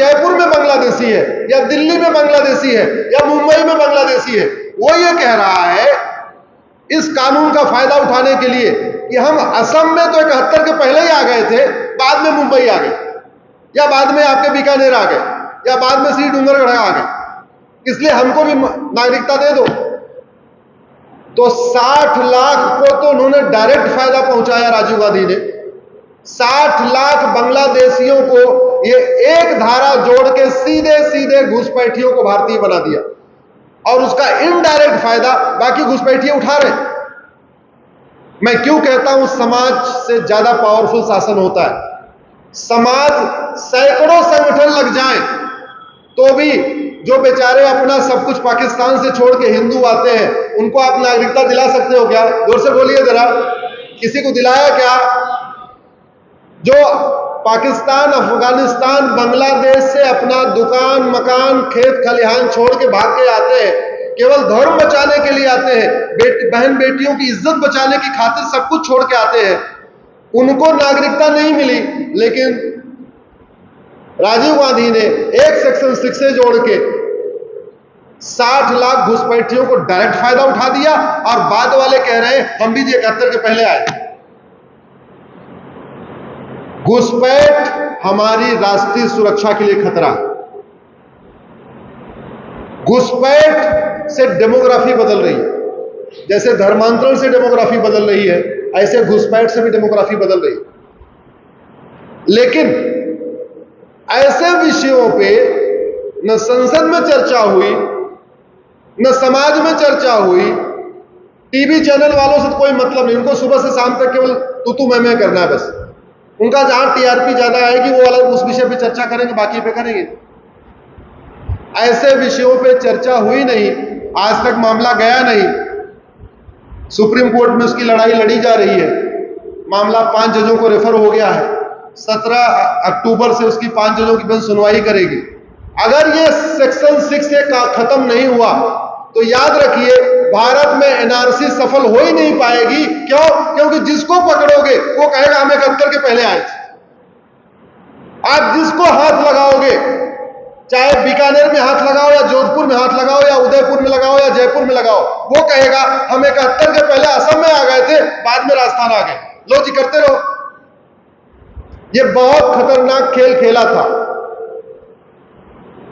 जयपुर में बांग्लादेशी है या दिल्ली में बांग्लादेशी है या मुंबई में बांग्लादेशी है, वो ये कह रहा है इस कानून का फायदा उठाने के लिए कि हम असम में तो 71 के पहले ही आ गए थे, बाद में मुंबई आ गए, या बाद में आपके बीकानेर आ गए, या बाद में श्री डूंगरगढ़ आ गए, इसलिए हमको भी नागरिकता दे दो। तो 60 लाख को तो उन्होंने डायरेक्ट फायदा पहुंचाया राजीव गांधी ने। 60 लाख बांग्लादेशियों को ये एक धारा जोड़ के सीधे सीधे घुसपैठियों को भारतीय बना दिया, और उसका इनडायरेक्ट फायदा बाकी घुसपैठिए उठा रहे। मैं क्यों कहता हूं समाज से ज्यादा पावरफुल शासन होता है। समाज सैकड़ों संगठन लग जाएं तो भी जो बेचारे अपना सब कुछ पाकिस्तान से छोड़ के हिंदू आते हैं, उनको आप नागरिकता दिला सकते हो क्या? जोर से बोलिए जरा, किसी को दिलाया क्या? जो पाकिस्तान, अफगानिस्तान, बांग्लादेश से अपना दुकान, मकान, खेत खलिहान छोड़ के भाग के आते हैं, केवल धर्म बचाने के लिए आते हैं, बहन बेटियों की इज्जत बचाने की खातिर सब कुछ छोड़ के आते हैं, उनको नागरिकता नहीं मिली। लेकिन राजीव गांधी ने एक सेक्शन 6 से जोड़ के 60 लाख घुसपैठियों को डायरेक्ट फायदा उठा दिया, और बाद वाले कह रहे हैं हम भी 71 के पहले आए। घुसपैठ हमारी राष्ट्रीय सुरक्षा के लिए खतरा है। घुसपैठ से डेमोग्राफी बदल रही है। जैसे धर्मांतरण से डेमोग्राफी बदल रही है, ऐसे घुसपैठ से भी डेमोग्राफी बदल रही है। लेकिन ऐसे विषयों पे न संसद में चर्चा हुई, न समाज में चर्चा हुई। टीवी चैनल वालों से तो कोई मतलब नहीं, उनको सुबह से शाम तक केवल तू मैं करना है बस। उनका जहां टीआरपी ज्यादा आएगी वो वाला उस विषय पे चर्चा करेंगे, बाकी पे करेंगे। ऐसे विषयों पे चर्चा हुई नहीं, आज तक मामला गया नहीं। सुप्रीम कोर्ट में उसकी लड़ाई लड़ी जा रही है। मामला 5 जजों को रेफर हो गया है। 17 अक्टूबर से उसकी 5 जजों की बेंच सुनवाई करेगी। अगर ये सेक्शन 6 से खत्म नहीं हुआ तो याद रखिए भारत में एनआरसी सफल हो ही नहीं पाएगी। क्यों? क्योंकि जिसको पकड़ोगे वो कहेगा हम 71 के पहले आए थे। आप जिसको हाथ लगाओगे, चाहे बीकानेर में हाथ लगाओ या जोधपुर में हाथ लगाओ या उदयपुर में लगाओ या जयपुर में लगाओ, वो कहेगा हम 71 के पहले असम में आ गए थे, बाद में राजस्थान आ गए। लो जी, करते रहो। ये बहुत खतरनाक खेल खेला था।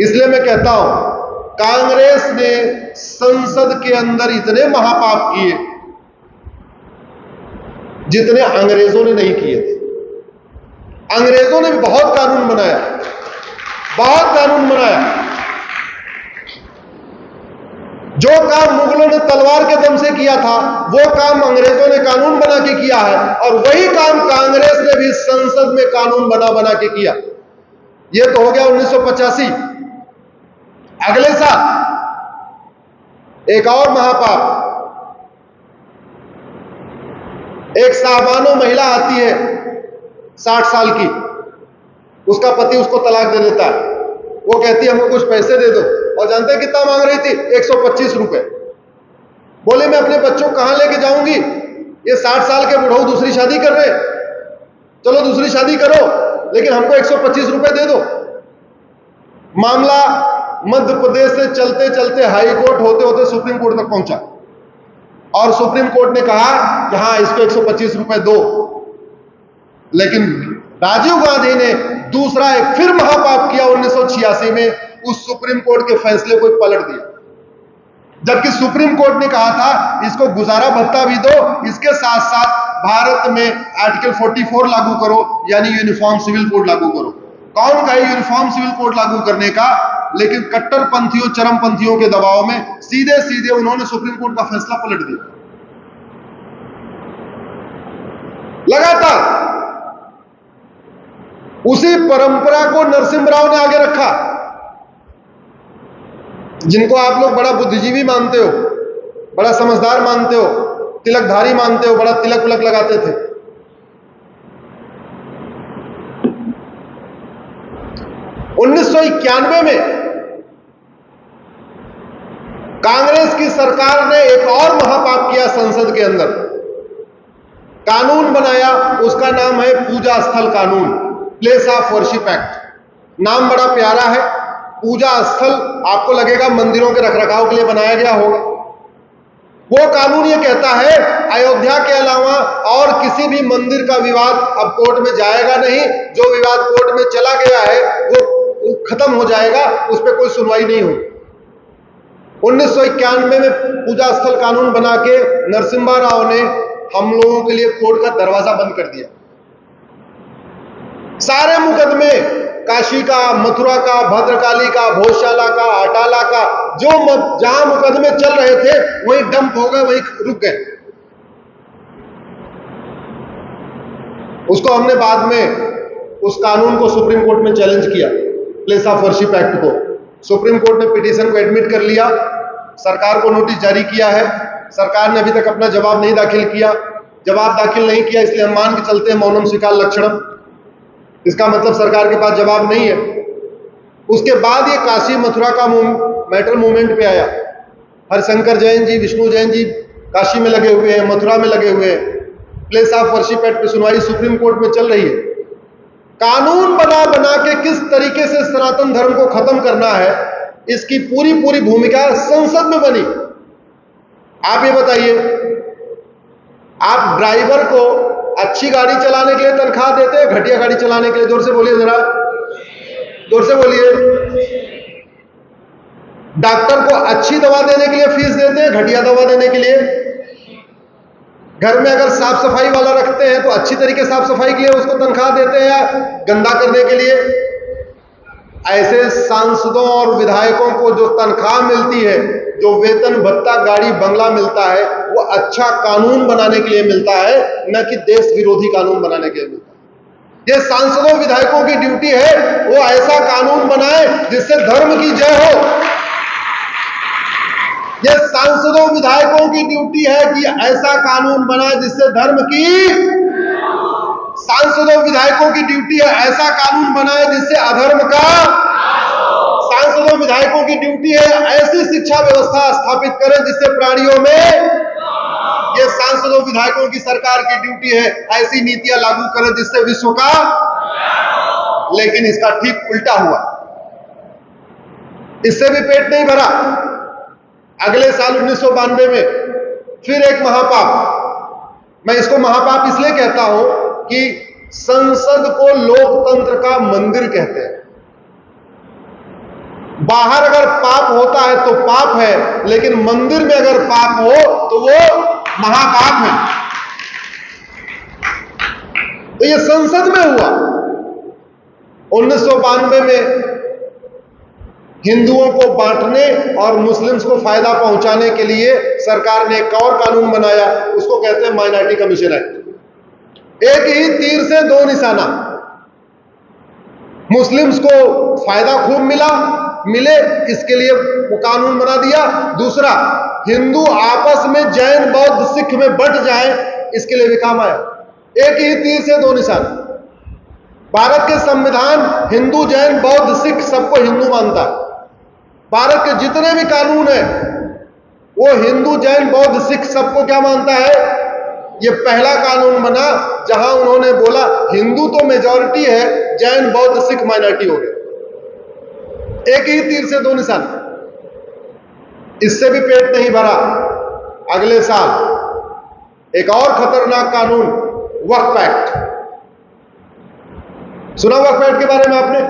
इसलिए मैं कहता हूं कांग्रेस ने संसद के अंदर इतने महापाप किए जितने अंग्रेजों ने नहीं किए थे। अंग्रेजों ने भी बहुत कानून बनाया, बहुत कानून बनाया। जो काम मुगलों ने तलवार के दम से किया था वो काम अंग्रेजों ने कानून बना के किया है, और वही काम कांग्रेस ने भी संसद में कानून बना के किया। ये तो हो गया 1985। अगले साल एक और महापाप। एक साहबानो महिला आती है 60 साल की, उसका पति उसको तलाक दे देता है। वो कहती है हमको कुछ पैसे दे दो, और जानते हैं कितना मांग रही थी? 125 रुपए। बोले मैं अपने बच्चों को कहां लेके जाऊंगी, ये 60 साल के बुढ़ऊ दूसरी शादी कर रहे, चलो दूसरी शादी करो, लेकिन हमको 125 रुपए दे दो। मामला मध्य प्रदेश से चलते चलते हाई कोर्ट होते होते सुप्रीम कोर्ट तक पहुंचा, और सुप्रीम कोर्ट ने कहा कि हाँ इसको 125 रुपए दो। लेकिन राजीव गांधी ने दूसरा एक फिर महापाप किया 1986 में, उस सुप्रीम कोर्ट के फैसले को पलट दिया। जबकि सुप्रीम कोर्ट ने कहा था इसको गुजारा भत्ता भी दो, इसके साथ साथ भारत में आर्टिकल 44 लागू करो, यानी यूनिफॉर्म सिविल कोड लागू करो। कौन कहे यूनिफॉर्म सिविल कोड लागू करने का? लेकिन कट्टरपंथियों, चरमपंथियों के दबाव में सीधे सीधे उन्होंने सुप्रीम कोर्ट का फैसला पलट दिया। लगातार उसी परंपरा को नरसिम्हा राव ने आगे रखा, जिनको आप लोग बड़ा बुद्धिजीवी मानते हो, बड़ा समझदार मानते हो, तिलकधारी मानते हो, बड़ा तिलक उलक लगाते थे। 1991 में कांग्रेस की सरकार ने एक और महापाप किया। संसद के अंदर कानून बनाया, उसका नाम है पूजा स्थल कानून, प्लेस ऑफ वर्शिप एक्ट। नाम बड़ा प्यारा है, पूजा स्थल, आपको लगेगा मंदिरों के रखरखाव के लिए बनाया गया होगा। वो कानून ये कहता है अयोध्या के अलावा और किसी भी मंदिर का विवाद अब कोर्ट में जाएगा नहीं। जो विवाद कोर्ट में चला गया है वो खत्म हो जाएगा, उस पर कोई सुनवाई नहीं होगी। 1991 में पूजा स्थल कानून बना के नरसिम्हा राव ने हम लोगों के लिए कोर्ट का दरवाजा बंद कर दिया। सारे मुकदमे, काशी का, मथुरा का, भद्रकाली का, भोजशाला का, अटाला का, जो जहां मुकदमे चल रहे थे वहीं डंप हो गए, वहीं रुक गए। उसको हमने बाद में उस कानून को सुप्रीम कोर्ट में चैलेंज किया, प्लेस ऑफ वर्शिप एक्ट को। सुप्रीम कोर्ट ने पिटीशन को एडमिट कर लिया, सरकार को नोटिस जारी किया है। सरकार ने अभी तक अपना जवाब नहीं दाखिल किया। जवाब दाखिल नहीं किया इसलिए हम मान के चलते हैं मौनम स्वीकार लक्षणम, इसका मतलब सरकार के पास जवाब नहीं है। उसके बाद ये काशी मथुरा का मैटर मूवमेंट पे आया। हरिशंकर जैन जी, विष्णु जैन जी काशी में लगे हुए हैं, मथुरा में लगे हुए हैं। प्लेस ऑफ वर्शिप एक्ट पे सुनवाई सुप्रीम कोर्ट में चल रही है। कानून बना बना के किस तरीके से सनातन धर्म को खत्म करना है, इसकी पूरी पूरी भूमिका संसद में बनी। आप ये बताइए, आप ड्राइवर को अच्छी गाड़ी चलाने के लिए तनख्वाह देते हैं, घटिया गाड़ी चलाने के लिए? जोर से बोलिए, जरा जोर से बोलिए। डॉक्टर को अच्छी दवा देने के लिए फीस देते हैं, घटिया दवा देने के लिए? घर में अगर साफ सफाई वाला रखते हैं तो अच्छी तरीके साफ सफाई के लिए उसको तनख्वाह देते हैं या गंदा करने के लिए? ऐसे सांसदों और विधायकों को जो तनख्वाह मिलती है, जो वेतन भत्ता, गाड़ी बंगला मिलता है, वो अच्छा कानून बनाने के लिए मिलता है, न कि देश विरोधी कानून बनाने के लिए मिलता है। ये सांसदों विधायकों की ड्यूटी है, वो ऐसा कानून बनाए जिससे धर्म की जय हो। ये सांसदों विधायकों की ड्यूटी है कि ऐसा कानून बनाए जिससे धर्म की, सांसदों विधायकों की ड्यूटी है ऐसा कानून बनाए जिससे अधर्म का, सांसदों विधायकों की ड्यूटी है ऐसी शिक्षा व्यवस्था स्थापित करें जिससे प्राणियों में, ये सांसदों विधायकों की सरकार की ड्यूटी है ऐसी नीतियां लागू करें जिससे विश्व का, लेकिन इसका ठीक उल्टा हुआ। इससे भी पेट नहीं भरा। अगले साल 1992 में फिर एक महापाप। मैं इसको महापाप इसलिए कहता हूं कि संसद को लोकतंत्र का मंदिर कहते हैं। बाहर अगर पाप होता है तो पाप है, लेकिन मंदिर में अगर पाप हो तो वो महापाप है। तो ये संसद में हुआ। 1992 में हिंदुओं को बांटने और मुस्लिम्स को फायदा पहुंचाने के लिए सरकार ने एक और कानून बनाया, उसको कहते हैं माइनॉरिटी कमीशन एक्ट। एक ही तीर से दो निशाना। मुस्लिम्स को फायदा खूब मिले इसके लिए वो कानून बना दिया। दूसरा, हिंदू आपस में जैन बौद्ध सिख में बंट जाए इसके लिए भी काम आया। एक ही तीर से दो निशाना। भारत के संविधान हिंदू जैन बौद्ध सिख सबको हिंदू मानता है। भारत के जितने भी कानून है वो हिंदू जैन बौद्ध सिख सबको क्या मानता है? ये पहला कानून बना जहां उन्होंने बोला हिंदू तो मेजॉरिटी है, जैन बौद्ध सिख माइनॉरिटी हो गए। एक ही तीर से दो निशान। इससे भी पेट नहीं भरा। अगले साल एक और खतरनाक कानून, वक्फ एक्ट। सुना वक्फ एक्ट के बारे में आपने?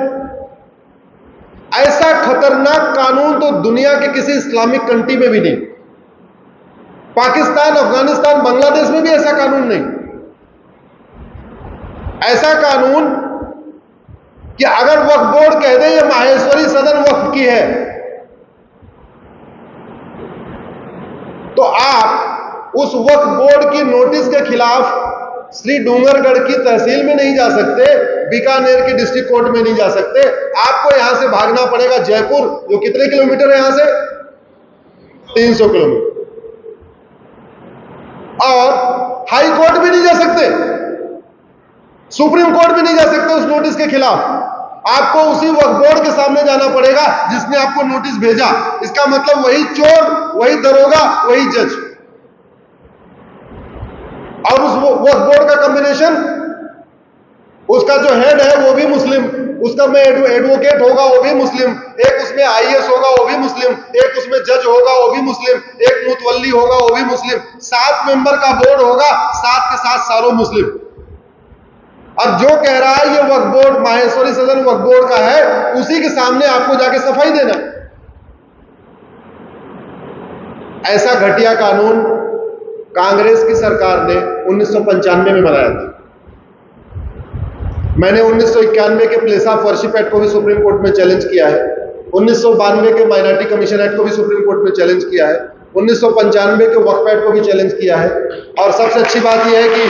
ऐसा खतरनाक कानून तो दुनिया के किसी इस्लामिक कंट्री में भी नहीं। पाकिस्तान, अफगानिस्तान, बांग्लादेश में भी ऐसा कानून नहीं। ऐसा कानून कि अगर वक्फ बोर्ड कह दे ये माहेश्वरी सदन वक्फ की है, तो आप उस वक्फ बोर्ड की नोटिस के खिलाफ श्री डूंगरगढ़ की तहसील में नहीं जा सकते, बीकानेर की डिस्ट्रिक्ट कोर्ट में नहीं जा सकते। आपको यहां से भागना पड़ेगा जयपुर, जो कितने किलोमीटर है यहां से? 300 किलोमीटर। और हाई कोर्ट भी नहीं जा सकते, सुप्रीम कोर्ट भी नहीं जा सकते उस नोटिस के खिलाफ। आपको उसी वक्फ बोर्ड के सामने जाना पड़ेगा जिसने आपको नोटिस भेजा। इसका मतलब वही चोर, वही दरोगा, वही जज। और उस वक्फ बोर्ड का कॉम्बिनेशन उसका जो हेड है वो भी मुस्लिम, उसका में एडवोकेट होगा वो भी मुस्लिम, एक उसमें आईएएस होगा वो भी मुस्लिम, एक उसमें जज होगा वो भी मुस्लिम, एक मुतवल्ली होगा वो भी मुस्लिम, 7 मेंबर का बोर्ड होगा, 7 के 7 सारों मुस्लिम। अब जो कह रहा है ये वक्फ बोर्ड माहेश्वरी सदन वक्फ बोर्ड का है, उसी के सामने आपको जाके सफाई देना। ऐसा घटिया कानून कांग्रेस की सरकार ने 1995 में बनाया था। मैंने 1991 के प्लेस ऑफ वर्शिप एक्ट को भी सुप्रीम कोर्ट में चैलेंज किया है, 1992 के माइनॉरिटी कमीशन एक्ट को भी सुप्रीम कोर्ट में चैलेंज किया है, 1995 के वक्फ एक्ट को भी चैलेंज किया है। और सबसे अच्छी बात यह है कि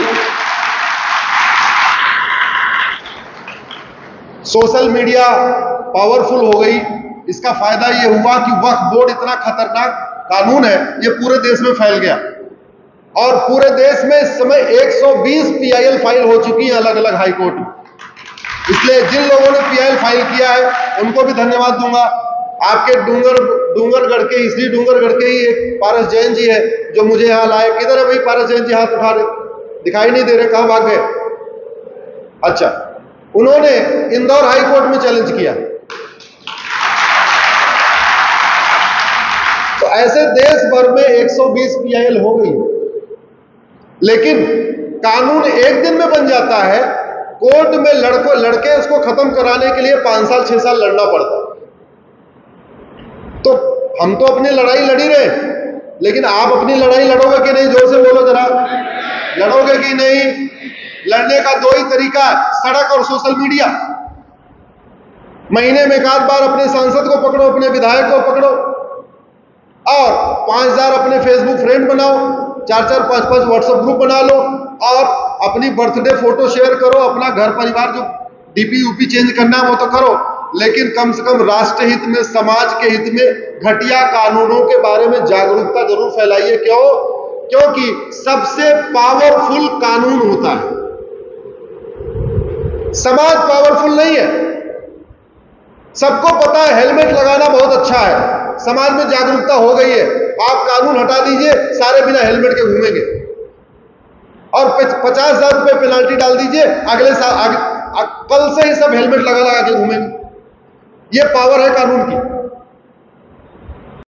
सोशल मीडिया पावरफुल हो गई। इसका फायदा यह हुआ कि वक्फ बोर्ड इतना खतरनाक कानून है, ये पूरे देश में फैल गया और पूरे देश में इस समय 120 PIL फाइल हो चुकी है अलग अलग हाई कोर्ट में। इसलिए जिन लोगों ने PIL फाइल किया है उनको भी धन्यवाद दूंगा। आपके डूंगरगढ़ के, इसलिए डूंगरगढ़ के ही एक पारस जैन जी है जो मुझे यहां लाए। किधर है भाई पारस जैन जी? हाथ उठा रहे, दिखाई नहीं दे रहे, कहां भाग गए? अच्छा, उन्होंने इंदौर हाई कोर्ट में चैलेंज किया। तो ऐसे देश भर में 120 PIL हो गई, लेकिन कानून एक दिन में बन जाता है। कोर्ट में लड़के उसको खत्म कराने के लिए 5 साल 6 साल लड़ना पड़ता है। तो हम तो अपनी लड़ाई लड़ी रहे, लेकिन आप अपनी लड़ाई लड़ोगे कि नहीं? जोर से बोलो जरा, लड़ोगे कि नहीं? लड़ने का 2 ही तरीका है, सड़क और सोशल मीडिया। महीने में एक आध बार अपने सांसद को पकड़ो, अपने विधायक को पकड़ो और 5000 अपने फेसबुक फ्रेंड बनाओ, 4-4 5-5 व्हाट्सएप ग्रुप बना लो और अपनी बर्थडे फोटो शेयर करो। अपना घर परिवार जो डीपी यूपी चेंज करना है वो तो करो, लेकिन कम से कम राष्ट्र हित में, समाज के हित में घटिया कानूनों के बारे में जागरूकता जरूर फैलाइए। क्यों? क्योंकि सबसे पावरफुल कानून होता है, समाज पावरफुल नहीं है। सबको पता है हेलमेट लगाना बहुत अच्छा है, समाज में जागरूकता हो गई है। आप कानून हटा दीजिए, सारे बिना हेलमेट के घूमेंगे और 50,000 रुपए पेनाल्टी डाल दीजिए, अगले साल कल से ही सब हेलमेट लगा के घूमेंगे। ये पावर है कानून की।